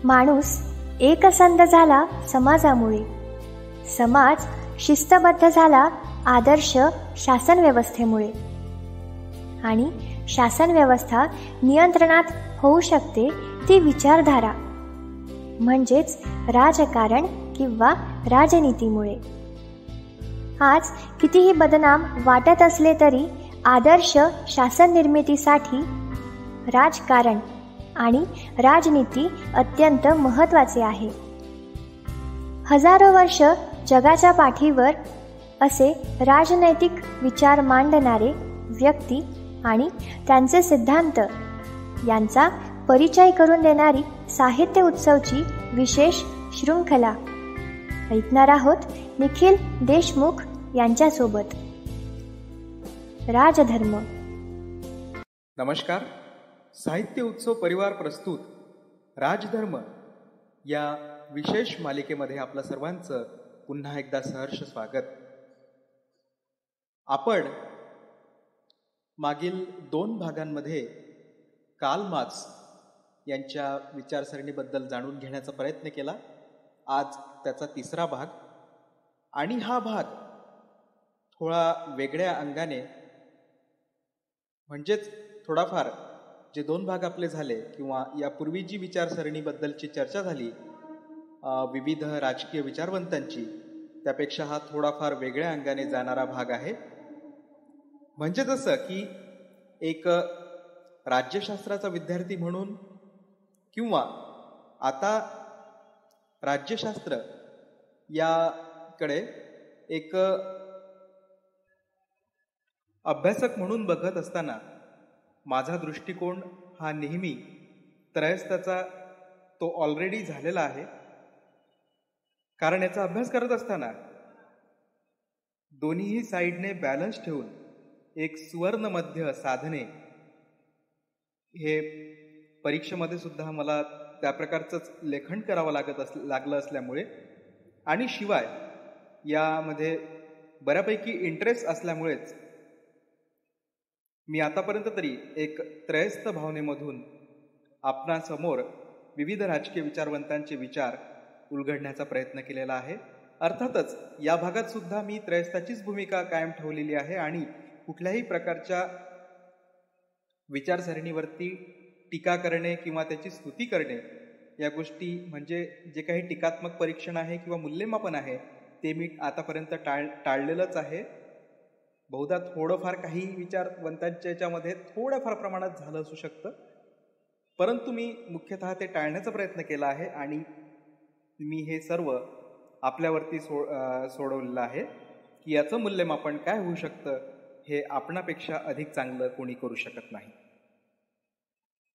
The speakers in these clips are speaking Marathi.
माणूस एकसंध झाला समाजामुळे, समाज शिस्तबद्ध झाला आदर्श शासन व्यवस्थेमुळे, आणि शासन व्यवस्था नियंत्रणात होऊ शकते ती विचारधारा म्हणजेच राजकारण किंवा राजनीतीमुळे. आज कितीही बदनाम वाटत असले तरी आदर्श शासन निर्मितीसाठी राजकारण आणि राजनीती अत्यंत महत्त्वाचे आहे. हजारो वर्ष जगाच्या पाठीवर असे राजनैतिक विचार मांडणारे व्यक्ती आणि त्यांचे सिद्धांत यांचा परिचय करून देणारी साहित्य उत्सवची विशेष शृंखला ऐकणार आहोत निखिल देशमुख यांच्यासोबत. राजधर्म. नमस्कार. साहित्य उत्सव परिवार प्रस्तुत राजधर्म या विशेष मालिकेमध्ये आपलं सर्वांचं पुन्हा एकदा सहर्ष स्वागत. आपण मागील 2 भागांमध्ये कार्ल मार्क्स यांच्या विचारसरणीबद्दल जाणून घेण्याचा प्रयत्न केला. आज त्याचा 3रा भाग, आणि हा भाग थोडा वेगळ्या अंगाने, म्हणजेच थोडाफार जे 2 भाग आपले झाले किंवा यापूर्वी जी विचारसरणीबद्दलची चर्चा झाली विविध राजकीय विचारवंतांची, त्यापेक्षा हा थोडाफार वेगळ्या अंगाने जाणारा भाग आहे. म्हणजे जसं की एक राज्यशास्त्राचा विद्यार्थी म्हणून किंवा आता राज्यशास्त्र याकडे एक अभ्यासक म्हणून बघत असताना माझा दृष्टिकोन हा नेहमी त्रयस्थाचा तो ऑलरेडी झालेला आहे. कारण याचा अभ्यास करत असताना दोन्हीही साईडने बॅलन्स ठेवून एक सुवर्ण मध्य साधने, हे परीक्षेमध्ये सुद्धा मला त्या प्रकारचंच लेखन करावं लागलं असल्यामुळे, आणि शिवाय यामध्ये बऱ्यापैकी इंटरेस्ट असल्यामुळेच मी आतापर्यंत तरी एक त्रयस्थ भावनेमधून आपणासमोर विविध राजकीय विचारवंतांचे विचार उलगडण्याचा प्रयत्न केलेला आहे. अर्थातच या भागात सुद्धा मी त्रयस्थाचीच भूमिका कायम ठेवलेली आहे आणि कुठल्याही प्रकारच्या विचारसरणीवरती टीका करणे किंवा त्याची स्तुती करणे या गोष्टी, म्हणजे जे काही टीकात्मक परीक्षण आहे किंवा मूल्यमापन आहे ते मी आतापर्यंत टाळलेलंच आहे. बहुधा थोडंफार काही विचारवंतांच्या याच्यामध्ये थोड्याफार प्रमाणात झालं असू शकतं, परंतु मी मुख्यतः ते टाळण्याचा प्रयत्न केला आहे आणि मी हे सर्व आपल्यावरती सोडवलेलं आहे की याचं मूल्यमापन काय होऊ शकतं हे आपणापेक्षा अधिक चांगलं कोणी करू शकत नाही.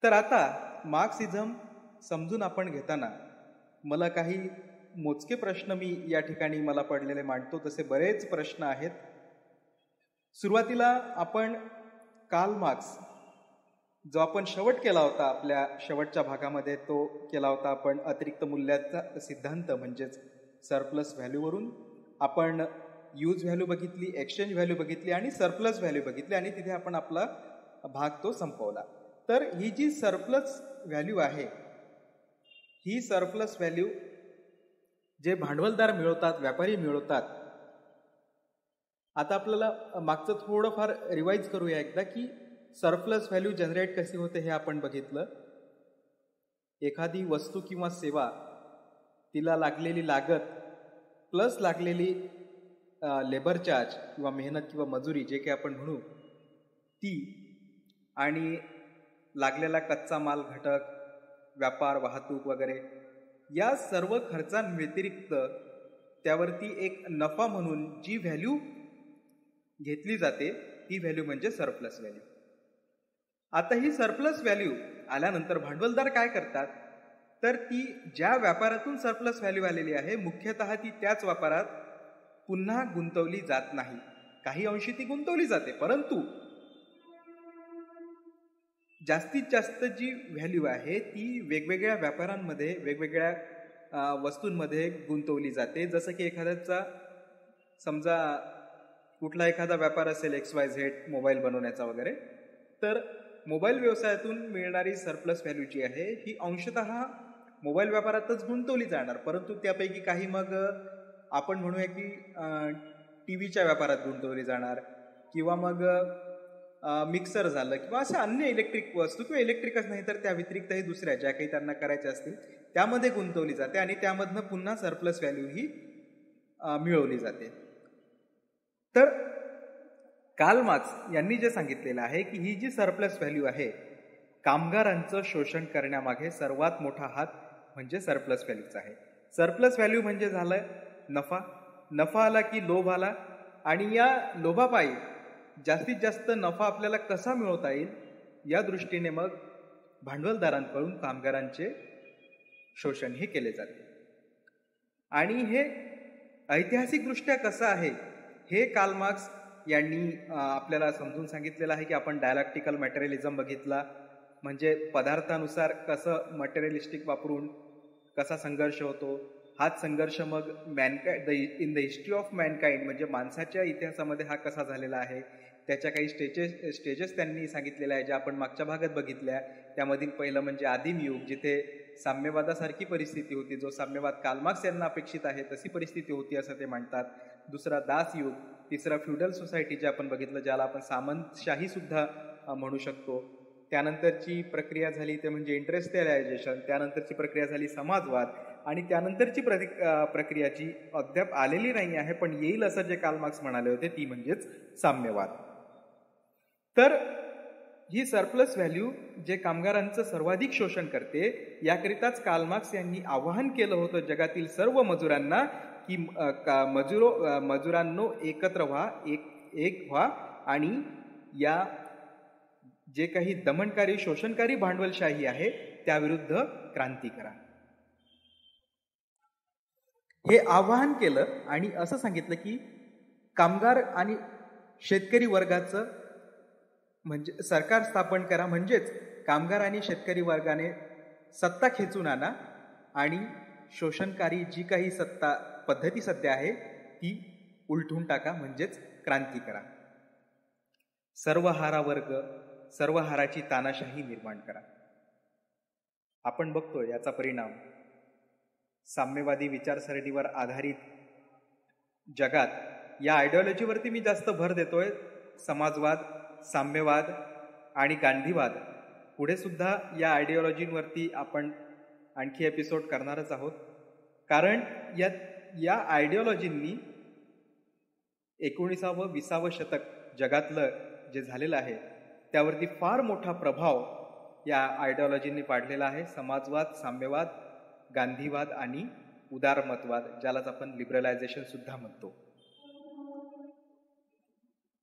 तर आता मार्क्सिझम समजून आपण घेताना मला काही मोजके प्रश्न मी या ठिकाणी मला पडलेले मांडतो. तसे बरेच प्रश्न आहेत. सुरुवातीला आपण कार्ल मार्क्स, जो आपण शेवट केला होता, आपल्या शेवटच्या भागामध्ये तो केला होता आपण अतिरिक्त मूल्याचा सिद्धांत म्हणजेच सरप्लस व्हॅल्यूवरून. आपण यूज व्हॅल्यू बघितली, एक्सचेंज व्हॅल्यू बघितली आणि सरप्लस व्हॅल्यू बघितली, आणि तिथे आपण आपला भाग तो संपवला. तर ही जी सरप्लस व्हॅल्यू आहे, ही सरप्लस व्हॅल्यू जे भांडवलदार मिळवतात, व्यापारी मिळवतात. आता आपल्याला मागचं थोडंफार रिवाईज करूया एकदा की सरप्लस व्हॅल्यू जनरेट कशी होते हे आपण बघितलं. एखादी वस्तू किंवा सेवा, तिला लागलेली लागत प्लस लागलेली लेबर चार्ज किंवा मेहनत किंवा मजुरी जे काही आपण म्हणू ती, आणि लागलेला कच्चा माल घटक, व्यापार, वाहतूक वगैरे, या सर्व खर्चांव्यतिरिक्त त्यावरती एक नफा म्हणून जी व्हॅल्यू घेतली जाते ती व्हॅल्यू म्हणजे सरप्लस व्हॅल्यू. आता ही सरप्लस व्हॅल्यू आल्यानंतर भांडवलदार काय करतात, तर ती ज्या व्यापारातून सरप्लस व्हॅल्यू आलेली आहे मुख्यतः ती त्याच व्यापारात पुन्हा गुंतवली जात नाही. काही अंशी ती गुंतवली जाते, परंतु जास्तीत जास्त जी व्हॅल्यू आहे ती वेगवेगळ्या व्यापारांमध्ये, वेगवेगळ्या वस्तूंमध्ये गुंतवली जाते. जसं की एखाद्याचा समजा कुठला एखादा व्यापार असेल XYZ मोबाईल बनवण्याचा वगैरे, तर मोबाईल व्यवसायातून मिळणारी सरप्लस व्हॅल्यू जी आहे ही अंशतः मोबाईल व्यापारातच गुंतवली जाणार. परंतु त्यापैकी काही मग आपण म्हणूया की टी व्हीच्या व्यापारात गुंतवली जाणार, किंवा मग मिक्सर झालं, किंवा अशा अन्य इलेक्ट्रिक वस्तू, किंवा इलेक्ट्रिकच नाही तर त्या व्यतिरिक्तही दुसऱ्या ज्या काही त्यांना करायच्या असतील त्यामध्ये गुंतवली जाते, आणि त्यामधनं पुन्हा सरप्लस व्हॅल्यू ही मिळवली जाते. तर कार्ल मार्क्स यांनी जे सांगितलेलं आहे की ही जी सरप्लस व्हॅल्यू आहे, कामगारांचं शोषण करण्यामागे सर्वात मोठा हात म्हणजे सरप्लस व्हॅल्यूचा आहे. सरप्लस व्हॅल्यू म्हणजे झालं नफा. नफा आला की लोभ आला, आणि या लोभापायी जास्तीत जास्त नफा आपल्याला कसा मिळवता येईल या दृष्टीने मग भांडवलदारांकडून कामगारांचे शोषण हे केले जाते. आणि हे ऐतिहासिकदृष्ट्या कसं आहे हे कार्ल मार्क्स यांनी आपल्याला समजून सांगितलेलं आहे की आपण डायलॅक्टिकल मटेरियलिझम बघितला, म्हणजे पदार्थानुसार कसं मटेरियलिस्टिक वापरून कसा संघर्ष होतो. हाच संघर्ष मग in the history of Mankind म्हणजे माणसाच्या इतिहासामध्ये हा कसा झालेला आहे, त्याच्या काही स्टेजेस त्यांनी सांगितलेल्या आहे, ज्या आपण मागच्या भागात बघितल्या. त्यामधील पहिलं म्हणजे आदिम युग, जिथे साम्यवादासारखी परिस्थिती होती, जो साम्यवाद कार्ल मार्क्स यांना अपेक्षित आहे तशी परिस्थिती होती असं ते म्हणतात. दुसरा दास युग, तिसरा फ्युडल सोसायटी जे आपण बघितलं, ज्याला आपण सामंतशाही सुद्धा म्हणू शकतो. त्यानंतरची प्रक्रिया झाली ते म्हणजे इंडस्ट्रियलायझेशन, त्यानंतरची प्रक्रिया झाली समाजवाद, आणि त्यानंतरची प्रक्रिया जी अद्याप आलेली नाही आहे पण येईल असं जे कार्ल मार्क्स म्हणाले होते ती म्हणजेच साम्यवाद. तर ही सरप्लस व्हॅल्यू जे कामगारांचं सर्वाधिक शोषण करते, याकरिताच कार्ल मार्क्स यांनी आवाहन केलं होतं जगातील सर्व मजुरांना की मजुरांनो एकत्र व्हा, एक व्हा, आणि या जे काही दमनकारी शोषणकारी भांडवलशाही आहे त्याविरुद्ध क्रांती करा. हे आवाहन केलं आणि असं सांगितलं की कामगार आणि शेतकरी वर्गाचं म्हणजे सरकार स्थापन करा, म्हणजेच कामगार आणि शेतकरी वर्गाने सत्ता खेचून आणा आणि शोषणकारी जी काही सत्ता पद्धती सध्या आहे ती उलटून टाका, म्हणजेच क्रांती करा. सर्वहारा वर्ग, सर्वहाराची तानाशाही निर्माण करा. आपण बघतो याचा परिणाम साम्यवादी विचारसरणीवर आधारित जगात या आयडिओलॉजीवरती मी जास्त भर देतोय. समाजवाद, साम्यवाद आणि गांधीवाद, पुढे सुद्धा या आयडिओलॉजींवरती आपण आणखी एपिसोड करणारच आहोत. कारण या आयडिओलॉजींनी 19व 20व शतक जगातलं जे झालेलं आहे त्यावरती फार मोठा प्रभाव या आयडिओलॉजींनी पाडलेला आहे. समाजवाद, साम्यवाद, गांधीवाद आणि उदारमतवाद, ज्यालाच आपण लिबरलायझेशन सुद्धा म्हणतो.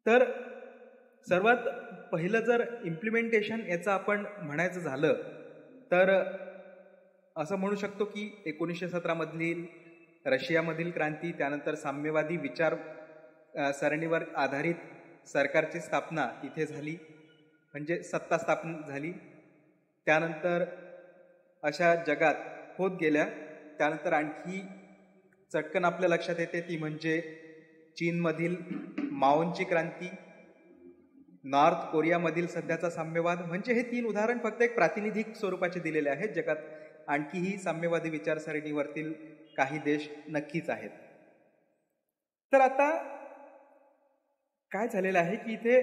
तर सर्वात पहिलं जर इम्प्लिमेंटेशन याचं आपण म्हणायचं झालं तर असं म्हणू शकतो की 1917 मधील रशियामधील क्रांती, त्यानंतर साम्यवादी विचार सरणीवर आधारित सरकारची स्थापना तिथे झाली, म्हणजे सत्ता स्थापन झाली. त्यानंतर अशा जगात होत गेल्या. त्यानंतर आणखी चटकन आपल्या लक्षात येते ती म्हणजे चीनमधील माओंची क्रांती, नॉर्थ कोरियामधील सध्याचा साम्यवाद. म्हणजे हे 3 उदाहरण फक्त एक प्रातिनिधिक स्वरूपाचे दिलेले आहेत. जगात आणखीही साम्यवादी विचारसरणीवरतील काही देश नक्कीच आहेत. तर आता काय झालेलं आहे की इथे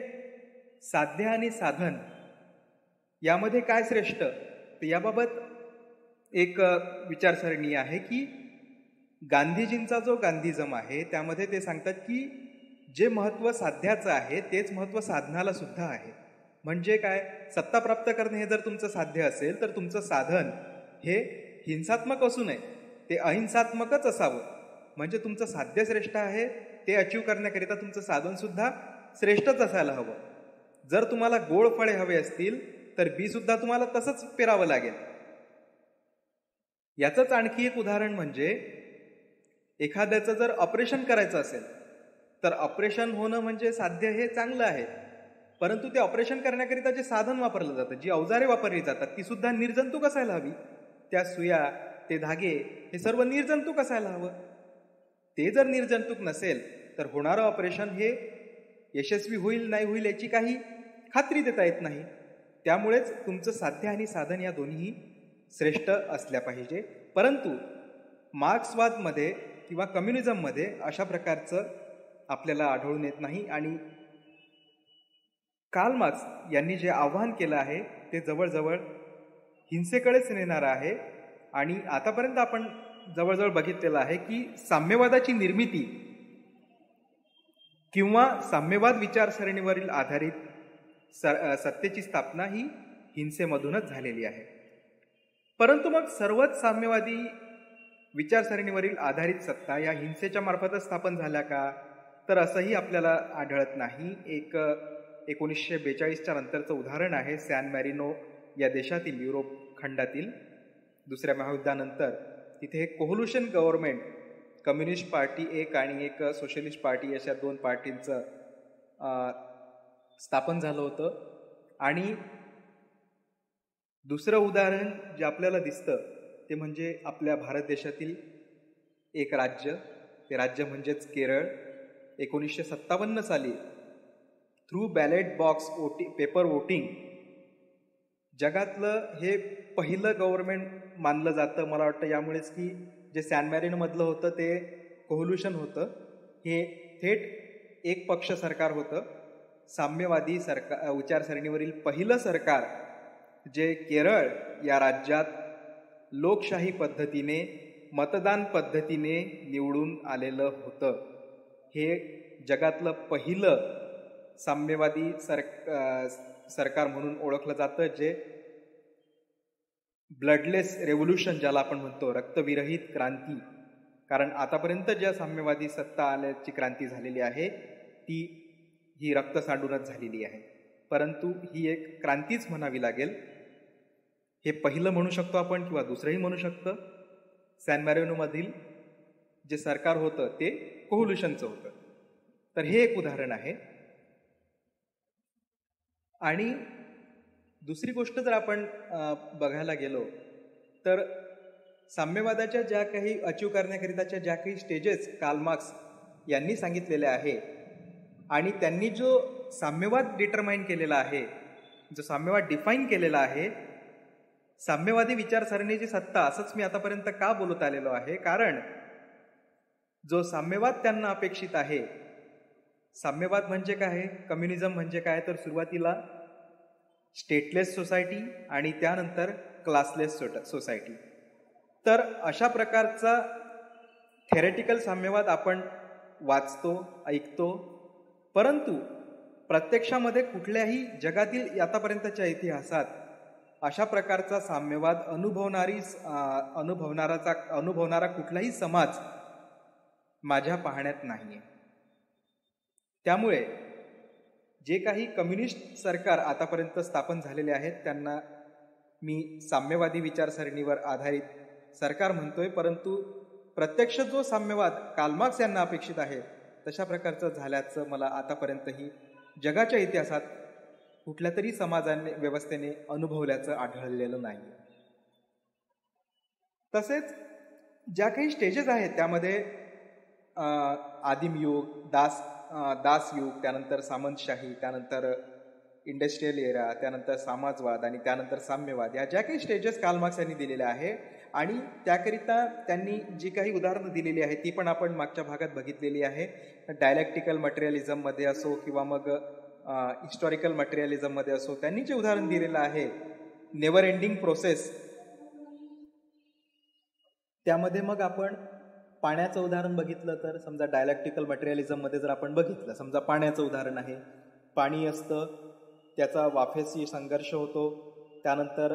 साध्य आणि साधन यामध्ये काय श्रेष्ठ, तर याबाबत एक विचारसरणी आहे की गांधीजींचा जो गांधीजम आहे त्यामध्ये ते सांगतात की जे महत्त्व साध्याचं आहे तेच महत्त्व साधनाला सुद्धा आहे. म्हणजे काय, सत्ता प्राप्त करणे हे जर तुमचं साध्य असेल तर तुमचं साधन हे हिंसात्मक असू नये, ते अहिंसात्मकच असावं. म्हणजे तुमचं साध्य श्रेष्ठ आहे, ते अचीव करण्याकरिता तुमचं साधन सुद्धा श्रेष्ठच असायला हवं. जर तुम्हाला गोड फळे हवे असतील तर बी सुद्धा तुम्हाला तसंच पेरावं लागेल. याचंच आणखी एक उदाहरण म्हणजे एखाद्याचं जर ऑपरेशन करायचं असेल तर ऑपरेशन होणं म्हणजे साध्य हे चांगलं आहे, परंतु ते ऑपरेशन करण्याकरिता जे साधन वापरलं जातं, जी अवजारे वापरली जातात ती सुद्धा निर्जंतुक असायला हवी. त्या सुया, ते धागे हे सर्व निर्जंतुक असायला हवं. ते जर निर्जंतुक नसेल तर होणारं ऑपरेशन हे यशस्वी होईल नाही होईल याची काही खात्री देता येत नाही. त्यामुळेच तुमचं साध्य आणि साधन या दोन्ही श्रेष्ठ असल्या पाहिजे. परंतु मार्क्सवादमध्ये किंवा कम्युनिझममध्ये अशा प्रकारचं आपल्याला आढळून येत नाही. आणि कार्ल मार्क्स यांनी जे आव्हान केलं आहे ते जवळजवळ हिंसेकडेच नेणारं आहे. आणि आतापर्यंत आपण जवळजवळ बघितलेलं आहे की साम्यवादाची निर्मिती किंवा साम्यवाद विचारसरणीवरील आधारित सत्तेची स्थापना ही हिंसेमधूनच झालेली आहे. परंतु मग सर्वच साम्यवादी विचारसरणीवरील आधारित सत्ता या हिंसेच्या मार्फतच स्थापन झाल्या का, तर असंही आपल्याला आढळत नाही. 1942च्या नंतरचं उदाहरण आहे सॅन मॅरिनो या देशातील, युरोप खंडातील, दुसऱ्या महायुद्धानंतर. तिथे एक कोल्युशन गव्हर्नमेंट, कम्युनिस्ट पार्टी एक आणि एक सोशलिस्ट पार्टी अशा 2 पार्टींचं स्थापन झालं होतं. आणि दुसरं उदाहरण जे आपल्याला दिसतं ते म्हणजे आपल्या भारत देशातील एक राज्य, ते राज्य म्हणजेच केरळ. 1957 साली through ballot box paper voting जगातलं हे पहिलं गव्हर्नमेंट मानलं जातं. मला वाटतं यामुळेच की जे सॅन मॅरिनोमधलं होतं ते कोल्युशन होतं. हे थेट एक पक्ष सरकार होतं, साम्यवादी सरकार विचारसरणीवरील पहिलं सरकार जे केरळ या राज्यात लोकशाही पद्धतीने, मतदान पद्धतीने निवडून आलेलं होतं. हे जगातलं पहिलं साम्यवादी सरकार म्हणून ओळखलं जातं, जे ब्लडलेस रेव्होल्युशन ज्याला आपण म्हणतो, रक्तविरहित क्रांती. कारण आतापर्यंत ज्या साम्यवादी सत्ता आल्याची क्रांती झालेली आहे ती ही रक्त सांडूनच झालेली आहे. परंतु ही एक क्रांतीच म्हणावी लागेल. हे पहिलं म्हणू शकतो आपण किंवा दुसरंही म्हणू शकतं. सॅन मॅरिनोमधील जे सरकार होतं ते कोल्युशनचं होतं. तर हे एक उदाहरण आहे. आणि दुसरी गोष्ट जर आपण बघायला गेलो तर साम्यवादाच्या ज्या काही अचीव करण्याकरिताच्या ज्या काही स्टेजेस कार्ल मार्क्स यांनी सांगितलेल्या आहे आणि त्यांनी जो साम्यवाद डिटरमाइन केलेला आहे, जो साम्यवाद डिफाईन केलेला आहे, साम्यवादी विचारसरणीची सत्ता असंच मी आतापर्यंत का बोलत आलेलो आहे, कारण जो साम्यवाद त्यांना अपेक्षित आहे, साम्यवाद म्हणजे काय, कम्युनिझम म्हणजे काय, तर सुरुवातीला स्टेटलेस सोसायटी आणि त्यानंतर क्लासलेस सोसायटी. तर अशा प्रकारचा थेरेटिकल साम्यवाद आपण वाचतो, ऐकतो, परंतु प्रत्यक्षामध्ये कुठल्याही जगातील आतापर्यंतच्या इतिहासात अशा प्रकारचा साम्यवाद अनुभवणारा कुठलाही समाज माझ्या पाहण्यात नाहीये. त्यामुळे जे काही कम्युनिस्ट सरकार आतापर्यंत स्थापन झालेले आहेत त्यांना मी साम्यवादी विचारसरणीवर आधारित सरकार म्हणतोय, परंतु प्रत्यक्ष जो साम्यवाद कार्ल मार्क्स यांना अपेक्षित आहे तशा प्रकारचं झाल्याचं मला आतापर्यंतही जगाच्या इतिहासात कुठल्या तरी समाजाने, व्यवस्थेने अनुभवल्याचं आढळलेलं नाही. तसेच ज्या काही स्टेजेस आहेत त्यामध्ये आदिम युग, दास युग, त्यानंतर सामंतशाही, त्यानंतर इंडस्ट्रियल एरा, त्यानंतर समाजवाद आणि त्यानंतर साम्यवाद, या ज्या काही स्टेजेस कार्ल मार्क्स यांनी दिलेल्या आहे आणि त्याकरिता त्यांनी जी काही उदाहरणं दिलेली आहेत ती पण आपण मागच्या भागात बघितलेली आहे. डायलेक्टिकल मटेरियलिझममध्ये असो किंवा मग हिस्टॉरिकल मटेरियलिझममध्ये असो, त्यांनी जे उदाहरण दिलेलं आहे नेव्हर एंडिंग प्रोसेस, त्यामध्ये मग आपण पाण्याचं उदाहरण बघितलं तर समजा डायलेक्टिकल मटेरियलिझममध्ये जर आपण बघितलं, समजा पाण्याचं उदाहरण आहे, पाणी असतं, त्याचा वाफेशी संघर्ष होतो, त्यानंतर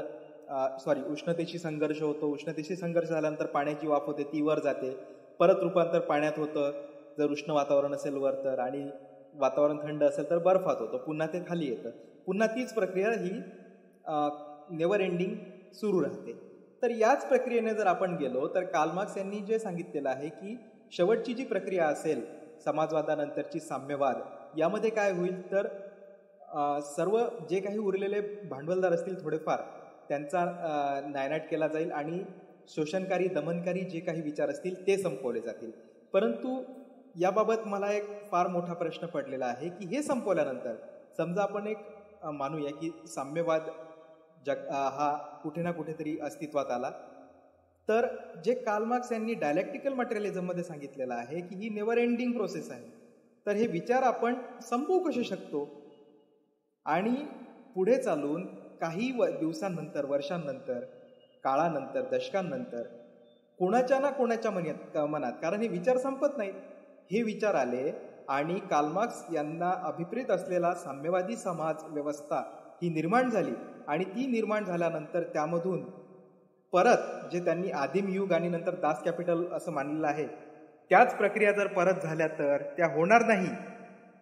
उष्णतेशी संघर्ष होतो, उष्णतेशी संघर्ष झाल्यानंतर पाण्याची वाफ होते, ती वर जाते, परत रूपांतर पाण्यात होतं जर उष्ण वातावरण असेल वर तर, आणि वातावरण थंड असेल तर बर्फात होतं, पुन्हा ते खाली येतं, पुन्हा तीच प्रक्रिया ही नेव्हर एंडिंग सुरू राहते. तर याच प्रक्रियेने जर आपण गेलो तर कार्ल मार्क्स यांनी जे सांगितलेलं आहे की शेवटची जी प्रक्रिया असेल समाजवादानंतरची साम्यवाद, यामध्ये काय होईल तर सर्व जे काही उरलेले भांडवलदार असतील थोडेफार त्यांचा नायनाट केला जाईल आणि शोषणकारी, दमनकारी जे काही विचार असतील ते संपवले जातील. परंतु याबाबत मला एक फार मोठा प्रश्न पडलेला आहे की हे संपवल्यानंतर समजा आपण एक मानूया की साम्यवाद हा कुठे ना कुठेतरी अस्तित्वात आला. तर जे कार्ल मार्क्स यांनी डायलेक्टिकल मटेरियलिझममध्ये सांगितलेलं आहे की ही नेव्हर एंडिंग प्रोसेस आहे, तर हे विचार आपण संपवू कसे शकतो आणि पुढे चालून काही दिवसांनंतर, वर्षांनंतर, काळानंतर, दशकांनंतर कोणाच्या ना कोणाच्या मनात, कारण हे विचार संपत नाहीत, हे विचार आले आणि कार्ल मार्क्स यांना अभिप्रेत असलेला साम्यवादी समाज व्यवस्था ही निर्माण झाली. आणि ती निर्माण झाल्यानंतर त्यामधून परत जे त्यांनी आदिम युग आणि नंतर दास कॅपिटल असं मानलेलं आहे, त्याच प्रक्रिया जर परत झाल्या तर त्या होणार नाही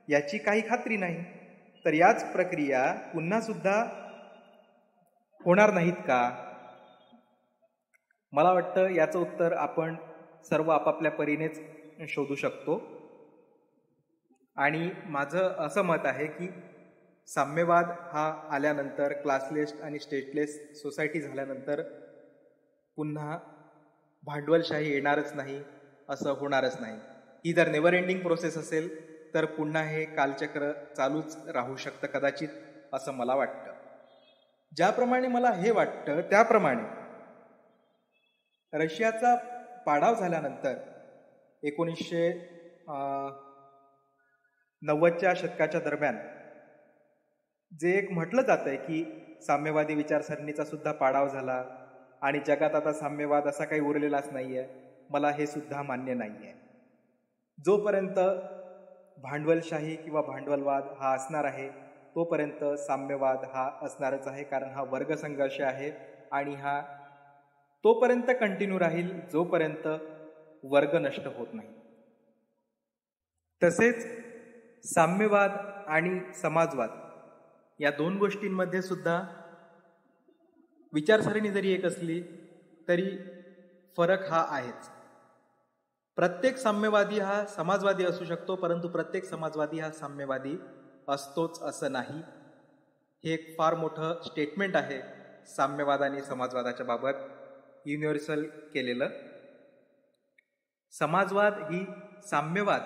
याची काही खात्री नाही. तर याच प्रक्रिया पुन्हा सुद्धा होणार नाहीत का? मला वाटतं याचं उत्तर आपण सर्व आपापल्या परीनेच शोधू शकतो. आणि माझं असं मत आहे की साम्यवाद हा आल्यानंतर, क्लासलेस आणि स्टेटलेस सोसायटी झाल्यानंतर पुन्हा भांडवलशाही येणारच नाही, असं होणारच नाही. ही जर नेव्हर एंडिंग प्रोसेस असेल तर पुन्हा हे कालचक्र चालूच राहू शकतं कदाचित, असं मला वाटतं. ज्याप्रमाणे मला हे वाटतं त्याप्रमाणे रशियाचा पाडाव झाल्यानंतर 1990च्या शतकाच्या दरम्यान जे एक म्हटलं जातंय की साम्यवादी विचारसरणीचा सुद्धा पाडाव झाला आणि जगात आता साम्यवाद असा काही उरलेलाच नाहीये, मला हे सुद्धा मान्य नाहीये. जोपर्यंत भांडवलशाही किंवा भांडवलवाद हा असणार आहे तोपर्यंत साम्यवाद हा असणारच आहे, कारण हा वर्गसंघर्ष आहे आणि हा तोपर्यंत कंटिन्यू राहील जोपर्यंत वर्ग नष्ट होत नाही. तसेच साम्यवाद आणि समाजवाद या दोन गोष्टींमध्ये सुद्धा विचारसरणी जरी एक असली तरी फरक हा आहेच. प्रत्येक साम्यवादी हा समाजवादी असू शकतो, परंतु प्रत्येक समाजवादी हा साम्यवादी असतोच असं नाही. हे एक फार मोठं स्टेटमेंट आहे साम्यवाद आणि समाजवादाच्या बाबत युनिव्हर्सल केलेलं. समाजवाद ही साम्यवाद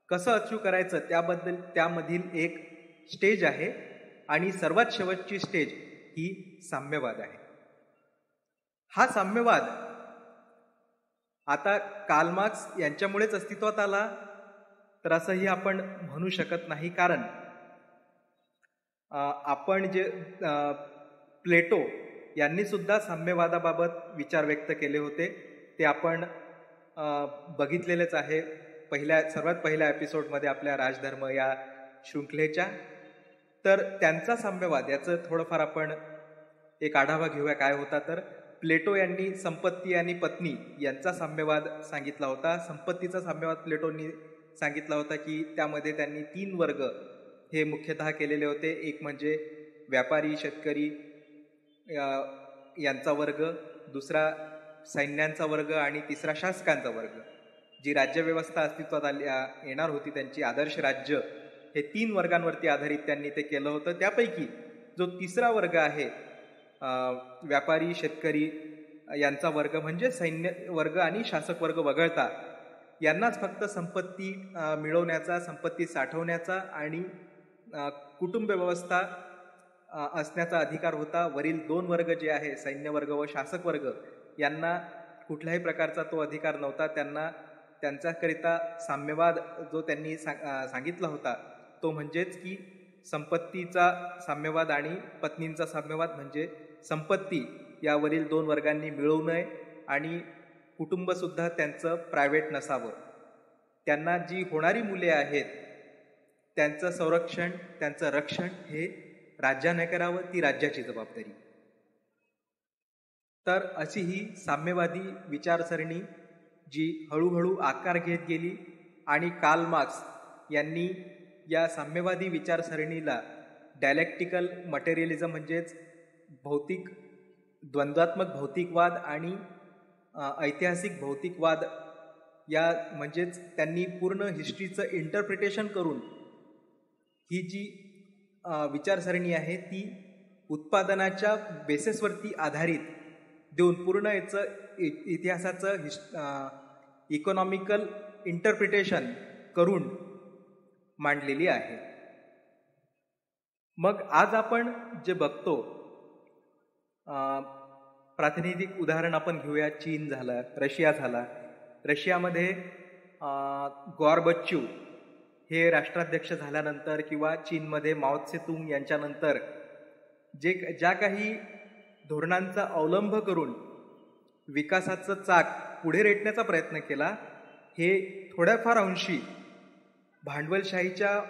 कसं अचीव करायचं त्यामधील एक स्टेज आहे आणि सर्वात शेवटची स्टेज ही साम्यवाद आहे. हा साम्यवाद आता कार्ल मार्क्स यांच्यामुळेच अस्तित्वात आला तर असंही आपण म्हणू शकत नाही, कारण आपण जे प्लेटो यांनी सुद्धा साम्यवादाबाबत विचार व्यक्त केले होते ते आपण बघितलेलेच आहे सर्वात पहिल्या एपिसोडमध्ये आपल्या राजधर्म या शृंखलेच्या. तर त्यांचा साम्यवाद याचं थोडंफार आपण एक आढावा घेऊया काय होता. तर प्लेटो यांनी संपत्ती आणि पत्नी यांचा साम्यवाद सांगितला होता. संपत्तीचा साम्यवाद प्लेटोंनी सांगितला होता की त्यामध्ये त्यांनी 3 वर्ग हे मुख्यतः केलेले होते. एक म्हणजे व्यापारी शेतकरी यांचा वर्ग, दुसरा सैन्यांचा वर्ग आणि तिसरा शासकांचा वर्ग. जी राज्यव्यवस्था अस्तित्वात येणार होती त्यांची आदर्श राज्य, हे 3 वर्गांवरती आधारित त्यांनी ते केलं होतं. त्यापैकी जो तिसरा वर्ग आहे व्यापारी शेतकरी यांचा वर्ग म्हणजे सैन्य वर्ग आणि शासक वर्ग वगळता यांनाच फक्त संपत्ती मिळवण्याचा, संपत्ती साठवण्याचा आणि कुटुंब व्यवस्था असण्याचा अधिकार होता. वरील 2 वर्ग जे आहे सैन्य वर्ग व शासक वर्ग यांना कुठल्याही प्रकारचा तो अधिकार नव्हता. त्यांना त्यांच्याकरिता साम्यवाद जो त्यांनी सांगितला होता तो म्हणजेच की संपत्तीचा साम्यवाद आणि पत्नींचा साम्यवाद म्हणजे संपत्ती यावरील 2 वर्गांनी मिळवू नये आणि कुटुंबसुद्धा त्यांचं प्रायव्हेट नसावं. त्यांना जी होणारी मुले आहेत त्यांचं संरक्षण, त्यांचं रक्षण हे राज्याने करावं, ती राज्याची जबाबदारी. तर अशी ही साम्यवादी विचारसरणी जी हळूहळू आकार घेत गेली आणि कार्ल मार्क्स यांनी या साम्यवादी विचारसरणीला डायलेक्टिकल मटेरियलिझम म्हणजेच द्वंद्वात्मक भौतिकवाद आणि ऐतिहासिक भौतिकवाद या म्हणजेच त्यांनी पूर्ण हिस्ट्रीचं इंटरप्रिटेशन करून ही जी विचारसरणी आहे ती उत्पादनाच्या बेसिसवरती आधारित देऊन पूर्ण याचं इतिहासाचं इकॉनॉमिकल इंटरप्रिटेशन करून मांडलेली आहे. मग आज आपण जे बघतो प्रातिनिधिक उदाहरण आपण घेऊया. चीन झालं, रशिया झाला. रशियामध्ये गॉर्बच्चू हे राष्ट्राध्यक्ष झाल्यानंतर किंवा चीनमध्ये माओ त्से तुंग यांच्यानंतर ज्या काही धोरणांचा अवलंब करून विकासाचं चाक पुढे रेटण्याचा प्रयत्न केला, हे थोड्याफार अंशी भांडवलशाहीच्या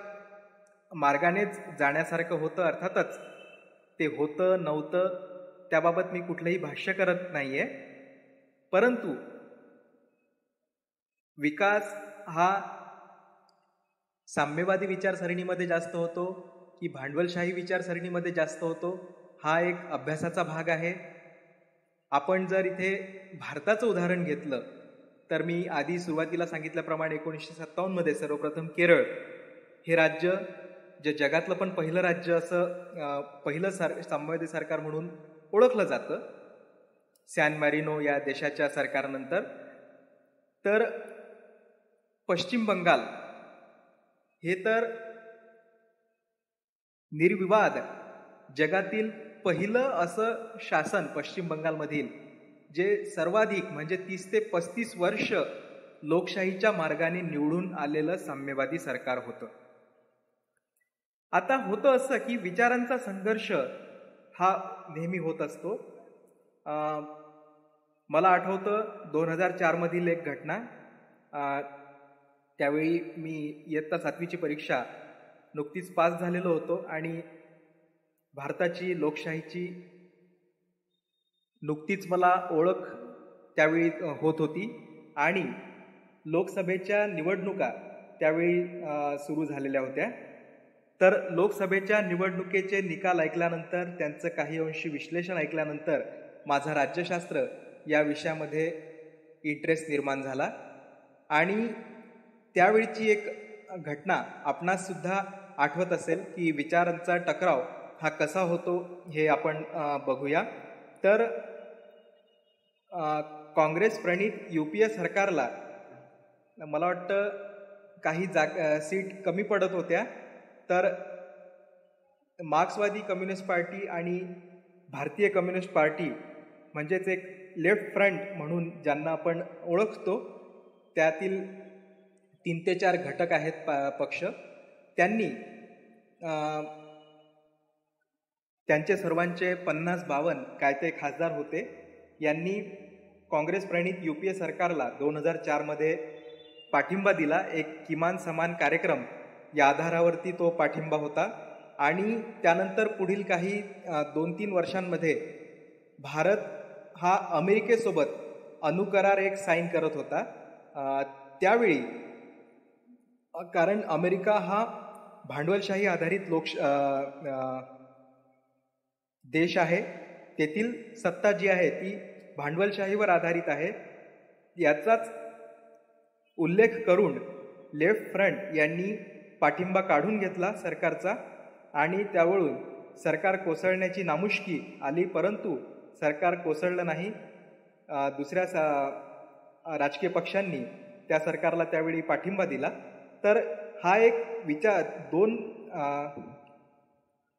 मार्गानेच जाण्यासारखं होतं. अर्थातच ते होतं नव्हतं त्याबाबत मी कुठलंही भाष्य करत नाहीये, परंतु विकास हा साम्यवादी विचारसरणीमध्ये जास्त होतो की भांडवलशाही विचारसरणीमध्ये जास्त होतो, हा एक अभ्यासाचा भाग आहे. आपण जर इथे भारताचं उदाहरण घेतलं तर मी आधी सुरुवातीला सांगितल्याप्रमाणे 1957 सर्वप्रथम केरळ हे राज्य, जे जगातलं पण पहिलं राज्य असं पहिलं साम्यवादी सरकार म्हणून ओळखलं जातं सॅन मॅरिनो या देशाच्या सरकारनंतर. तर पश्चिम बंगाल हे तर निर्विवाद जगातील पहिलं असं शासन पश्चिम बंगालमधील जे सर्वाधिक म्हणजे 30 ते 35 वर्ष लोकशाहीच्या मार्गाने निवडून आलेलं साम्यवादी सरकार होतं. आता होतं असं की विचारांचा संघर्ष हा नेहमी होत असतो. मला आठवतं 2004 मधील एक घटना. त्यावेळी मी इयत्ता 7वीची परीक्षा नुकतीच पास झालेलो होतो आणि भारताची लोकशाहीची नुकतीच मला ओळख त्यावेळी होत होती आणि लोकसभेच्या निवडणुका त्यावेळी सुरू झालेल्या होत्या. तर लोकसभेच्या निवडणुकीचे निकाल ऐकल्यानंतर, त्यांचं काही अंशी विश्लेषण ऐकल्यानंतर माझा राज्यशास्त्र या विषयामध्ये इंटरेस्ट निर्माण झाला आणि त्यावेळची एक घटना आपणास सुद्धा आठवत असेल की विचारांचा टकराव हा कसा होतो हे आपण बघूया. तर काँग्रेस प्रणित UPA सरकारला मला वाटतं काही सीट कमी पडत होत्या. तर मार्क्सवादी कम्युनिस्ट पार्टी आणि भारतीय कम्युनिस्ट पार्टी म्हणजेच एक लेफ्ट फ्रंट म्हणून ज्यांना आपण ओळखतो, त्यातील 3 ते 4 घटक आहेत पक्ष, त्यांनी त्यांचे सर्वांचे 50-52 काय ते खासदार होते, यांनी काँग्रेस प्रणित UPA सरकारला 2004 पाठिंबा दिला. एक किमान समान कार्यक्रम या आधारावरती तो पाठिंबा होता आणि त्यानंतर पुढील काही 2-3 वर्षांमध्ये भारत हा अमेरिकेसोबत अणुकरार एक साईन करत होता. त्यावेळी कारण अमेरिका हा भांडवलशाही आधारित देश आहे, तेथील सत्ता जी आहे ती भांडवलशाहीवर आधारित आहे, याचाच उल्लेख करून लेफ्ट फ्रंट यांनी पाठिंबा काढून घेतला सरकारचा आणि त्यावरून सरकार कोसळण्याची नामुष्की आली. परंतु सरकार कोसळलं नाही. दुसऱ्या राजकीय पक्षांनी त्या सरकारला त्यावेळी पाठिंबा दिला. तर हा एक दोन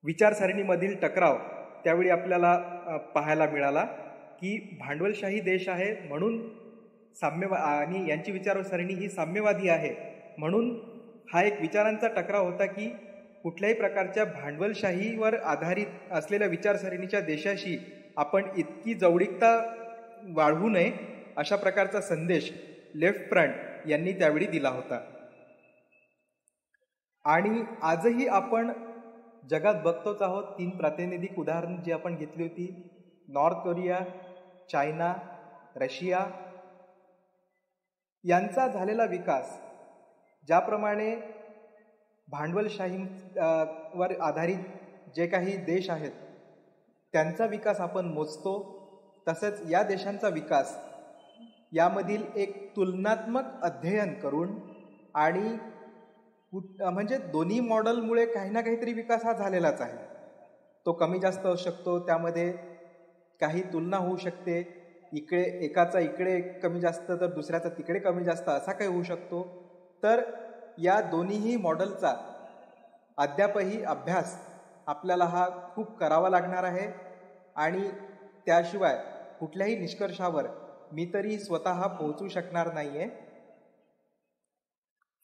विचारसरणीमधील टकराव त्यावेळी आपल्याला पाहायला मिळाला की भांडवलशाही देश आहे म्हणून आणि यांची विचारसरणी ही साम्यवादी आहे म्हणून हा एक विचारांचा टकराव होता की कुठल्याही प्रकारच्या भांडवलशाहीवर आधारित असलेल्या विचारसरणीच्या देशाशी आपण इतकी जवळीकता वाढवू नये, अशा प्रकारचा संदेश लेफ्ट फ्रंट यांनी त्यावेळी दिला होता. आणि आजही आपण जगात बघतोच आहोत. 3 प्रातिनिधिक उदाहरण जी आपण घेतली होती, नॉर्थ कोरिया, चायना, रशिया, यांचा झालेला विकास ज्याप्रमाणे भांडवलशाहीवर आधारित जे काही देश आहेत त्यांचा विकास आपण मोजतो, तसंच या देशांचा विकास यामधील एक तुलनात्मक अध्ययन करून आणि म्हणजे दोन्ही मॉडेलमुळे काही ना काहीतरी विकास हा झालेलाच आहे. तो कमी जास्त होऊ शकतो, त्यामध्ये काही तुलना होऊ शकते, एकाचा इकडे कमी जास्त तर दुसऱ्याचा तिकडे कमी जास्त असा काही होऊ शकतो. तर या दोन्हीही मॉडेलचा अद्यापही अभ्यास आपल्याला हा खूप करावा लागणार आहे आणि त्याशिवाय कुठल्याही निष्कर्षावर मी तरी स्वतः पोहोचू शकणार नाहीये.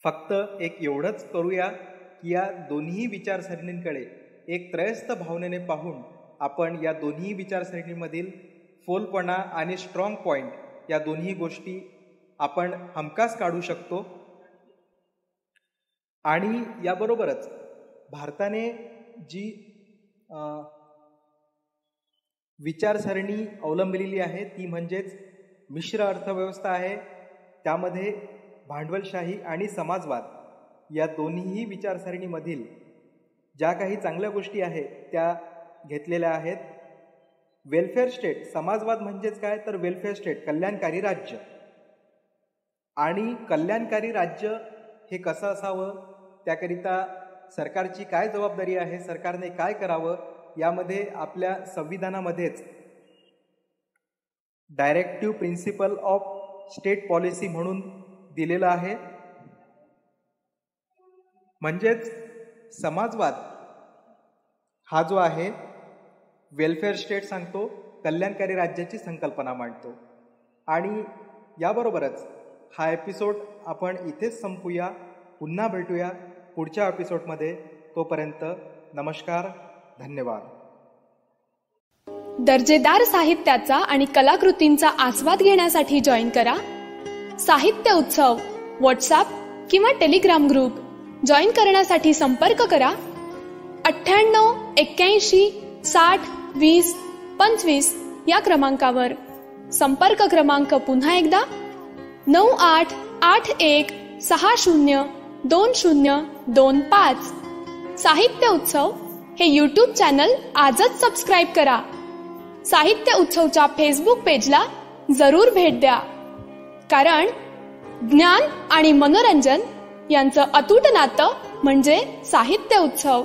फक्त एक एवढंच करूया की या दोन्ही विचारसरणींकडे एक त्रयस्थ भावनेने पाहून आपण या दोन्ही विचारसरणीमधील फोलपणा आणि स्ट्रॉंग पॉइंट या दोन्ही गोष्टी आपण हमखास काढू शकतो. आणि याबरोबरच भारताने जी विचारसरणी अवलंबलेली आहे ती म्हणजेच मिश्र अर्थव्यवस्था आहे. त्यामध्ये भांडवलशाही आणि समाजवाद या दोन्हीही विचारसरणीमधील ज्या काही चांगल्या गोष्टी आहेत त्या घेतलेल्या आहेत. वेलफेअर स्टेट, समाजवाद म्हणजेच काय तर वेलफेअर स्टेट, कल्याणकारी राज्य. आणि कल्याणकारी राज्य हे कसं असावं, त्याकरिता सरकारची काय जबाबदारी आहे, सरकारने काय करावं, यामध्ये आपल्या संविधानामध्येच directive principle of state policy म्हणून दिलेलं आहे. म्हणजेच समाजवाद हा जो आहे वेलफेअर स्टेट सांगतो, कल्याणकारी राज्याची संकल्पना मांडतो. आणि याबरोबरच हा एपिसोड आपण इथेच संपूया. पुन्हा भेटूया पुढच्या एपिसोडमध्ये. तोपर्यंत नमस्कार, धन्यवाद. दर्जेदार साहित्याचा आणि कलाकृतींचा आस्वाद घेण्यासाठी जॉईन करा साहित्य उत्सव व्हॉट्सॲप किंवा टेलिग्राम ग्रुप. जॉईन करण्यासाठी संपर्क करा 98 81 60 20 25 या क्रमांकावर. संपर्क क्रमांक पुन्हा एकदा 9881 60 2025. साहित्य उत्सव हे यूट्यूब चॅनल आजच सबस्क्राईब करा. साहित्य उत्सवच्या फेसबुक पेजला जरूर भेट द्या, कारण ज्ञान आणि मनोरंजन यांचं अतूट नातं म्हणजे साहित्य उत्सव.